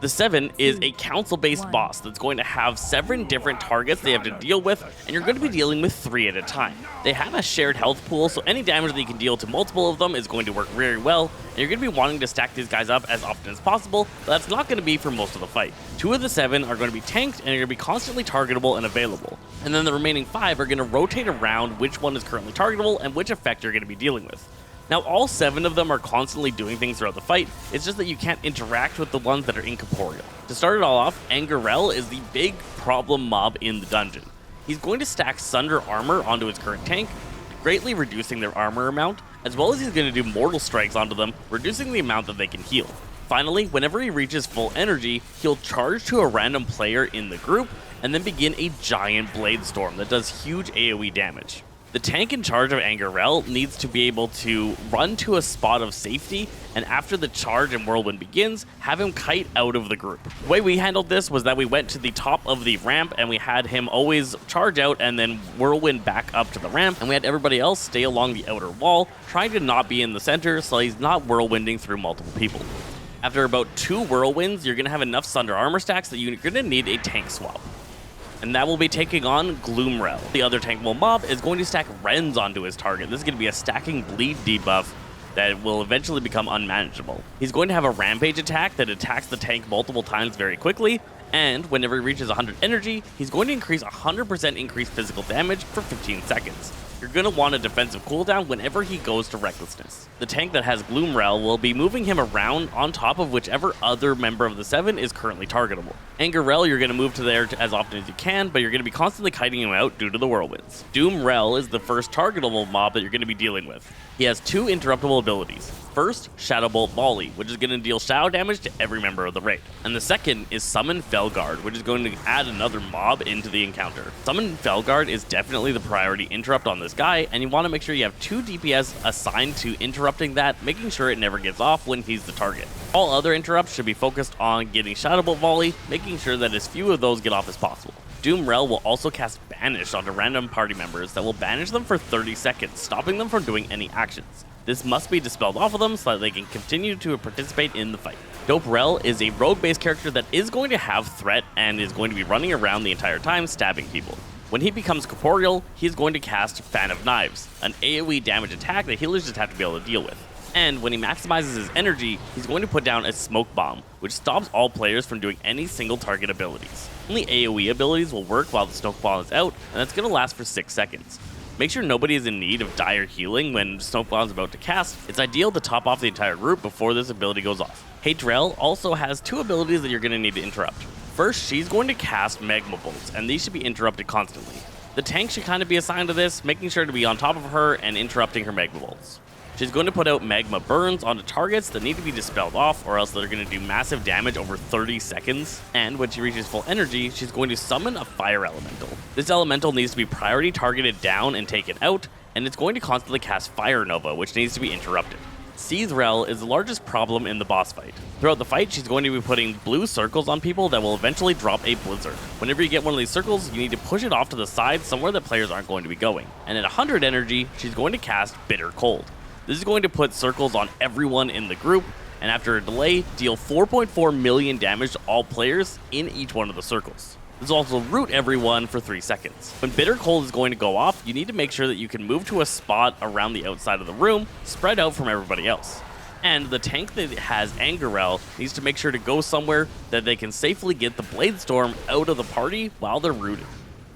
The 7 is a council-based boss that's going to have 7 different targets they have to deal with, and you're going to be dealing with 3 at a time. They have a shared health pool, so any damage that you can deal to multiple of them is going to work very well, and you're going to be wanting to stack these guys up as often as possible, but that's not going to be for most of the fight. 2 of the 7 are going to be tanked, and you're going to be constantly targetable and available. And then the remaining 5 are going to rotate around which one is currently targetable and which effect you're going to be dealing with. Now, all 7 of them are constantly doing things throughout the fight, it's just that you can't interact with the ones that are incorporeal. To start it all off, Angarel is the big problem mob in the dungeon. He's going to stack Sunder armor onto his current tank, greatly reducing their armor amount, as well as he's going to do mortal strikes onto them, reducing the amount that they can heal. Finally, whenever he reaches full energy, he'll charge to a random player in the group, and then begin a giant blade storm that does huge AoE damage. The tank in charge of Angarel needs to be able to run to a spot of safety, and after the charge and whirlwind begins, have him kite out of the group. The way we handled this was that we went to the top of the ramp and we had him always charge out and then whirlwind back up to the ramp, and we had everybody else stay along the outer wall, trying to not be in the center so he's not whirlwinding through multiple people. After about 2 whirlwinds, you're going to have enough Sunder armor stacks that you're going to need a tank swap. And that will be taking on Gloomrel. The other tankable mob is going to stack Rens onto his target. This is going to be a stacking bleed debuff that will eventually become unmanageable. He's going to have a rampage attack that attacks the tank multiple times very quickly, and whenever he reaches 100 energy, he's going to increase 100% increased physical damage for 15 seconds. You're going to want a defensive cooldown whenever he goes to Recklessness. The tank that has Gloomrel will be moving him around on top of whichever other member of the 7 is currently targetable. Angarel, you're going to move to there as often as you can, but you're going to be constantly kiting him out due to the whirlwinds. Doomrel is the first targetable mob that you're going to be dealing with. He has 2 interruptible abilities. First, Shadow Bolt Volley, which is going to deal shadow damage to every member of the raid. And the second is Summon Felguard, which is going to add another mob into the encounter. Summon Felguard is definitely the priority interrupt on this guy, and you want to make sure you have 2 DPS assigned to interrupting that, making sure it never gets off when he's the target. All other interrupts should be focused on getting Shadow Bolt Volley, making sure that as few of those get off as possible. Doomrel will also cast Banish onto random party members that will banish them for 30 seconds, stopping them from doing any actions. This must be dispelled off of them so that they can continue to participate in the fight. Doperel is a rogue-based character that is going to have threat and is going to be running around the entire time stabbing people. When he becomes corporeal, he's going to cast Fan of Knives, an AoE damage attack that healers just have to be able to deal with. And when he maximizes his energy, he's going to put down a Smoke Bomb, which stops all players from doing any single target abilities. Only AoE abilities will work while the Smoke Bomb is out, and that's going to last for 6 seconds. Make sure nobody is in need of dire healing when Smoke Bomb is about to cast. It's ideal to top off the entire group before this ability goes off. Hadrel also has 2 abilities that you're going to need to interrupt. First, she's going to cast Magma Bolts, and these should be interrupted constantly. The tank should kind of be assigned to this, making sure to be on top of her and interrupting her Magma Bolts. She's going to put out Magma Burns onto targets that need to be dispelled off, or else they're going to do massive damage over 30 seconds. And when she reaches full energy, she's going to summon a Fire Elemental. This elemental needs to be priority targeted down and taken out, and it's going to constantly cast Fire Nova, which needs to be interrupted. Seethrel is the largest problem in the boss fight. Throughout the fight, she's going to be putting blue circles on people that will eventually drop a blizzard. Whenever you get one of these circles, you need to push it off to the side somewhere that players aren't going to be going. And at 100 energy, she's going to cast Bitter Cold. This is going to put circles on everyone in the group, and after a delay, deal 4.4 million damage to all players in each one of the circles. This will also root everyone for 3 seconds. When Bitter Cold is going to go off, you need to make sure that you can move to a spot around the outside of the room, spread out from everybody else. And the tank that has Angarel needs to make sure to go somewhere that they can safely get the Blade Storm out of the party while they're rooted.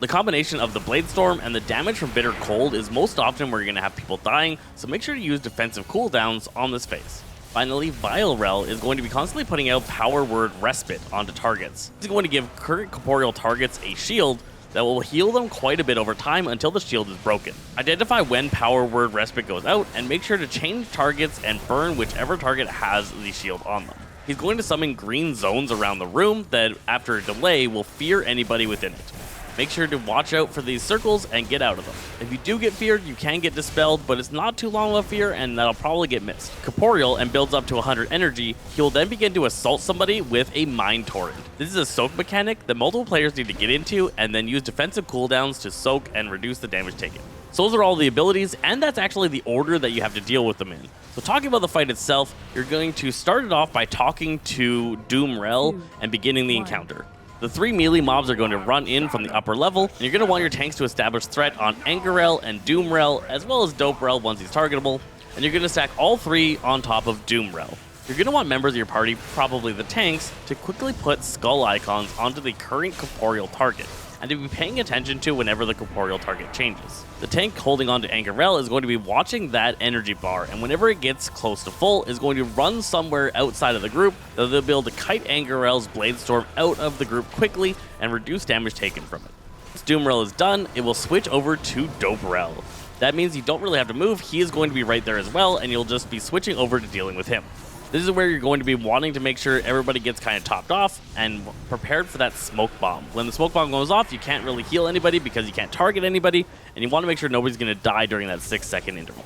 The combination of the Blade Storm and the damage from Bitter Cold is most often where you're going to have people dying, so make sure to use defensive cooldowns on this phase. Finally, Vilerel is going to be constantly putting out Power Word Respite onto targets. This is going to give current corporeal targets a shield that will heal them quite a bit over time until the shield is broken. Identify when Power Word Respite goes out, and make sure to change targets and burn whichever target has the shield on them. He's going to summon green zones around the room that, after a delay, will fear anybody within it. Make sure to watch out for these circles and get out of them. If you do get feared, you can get dispelled, but it's not too long of a fear and that'll probably get missed. Corporeal and builds up to 100 energy, he will then begin to assault somebody with a Mind Torrent. This is a soak mechanic that multiple players need to get into and then use defensive cooldowns to soak and reduce the damage taken. So those are all the abilities, and that's actually the order that you have to deal with them in. So talking about the fight itself, you're going to start it off by talking to Doomrel and beginning the encounter. The 3 melee mobs are going to run in from the upper level, and you're going to want your tanks to establish threat on Angerel and Doomrel, as well as Doperel once he's targetable, and you're going to stack all 3 on top of Doomrel. You're going to want members of your party, probably the tanks, to quickly put skull icons onto the current corporeal target, and to be paying attention to whenever the corporeal target changes. The tank holding on to Angerel is going to be watching that energy bar, and whenever it gets close to full, is going to run somewhere outside of the group that they'll be able to kite Angerel's Blade Storm out of the group quickly and reduce damage taken from it. Once Doomrel is done, it will switch over to Doperel. That means you don't really have to move, he is going to be right there as well, and you'll just be switching over to dealing with him. This is where you're going to be wanting to make sure everybody gets kind of topped off and prepared for that smoke bomb. When the smoke bomb goes off, you can't really heal anybody because you can't target anybody, and you want to make sure nobody's going to die during that 6-second interval.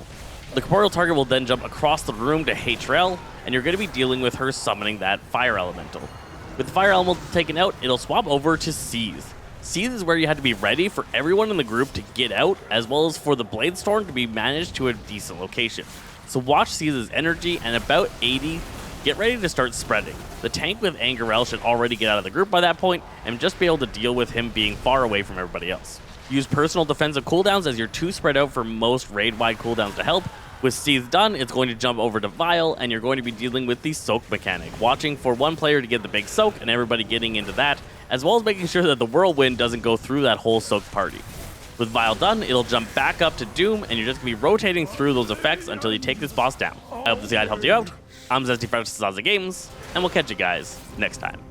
The corporeal target will then jump across the room to Hrel, and you're going to be dealing with her summoning that fire elemental. With the fire elemental taken out, it'll swap over to Seize. Seize is where you have to be ready for everyone in the group to get out, as well as for the Blade Storm to be managed to a decent location. So watch Seize's energy, and about 80, get ready to start spreading. The tank with Angerel should already get out of the group by that point, and just be able to deal with him being far away from everybody else. Use personal defensive cooldowns as you're too spread out for most raid-wide cooldowns to help. With Seize done, it's going to jump over to Vile, and you're going to be dealing with the soak mechanic, watching for one player to get the big soak and everybody getting into that, as well as making sure that the whirlwind doesn't go through that whole soak party. With Vile done, it'll jump back up to Doom, and you're just going to be rotating through those effects until you take this boss down. I hope this guide helped you out. I'm Zesty Games, and we'll catch you guys next time.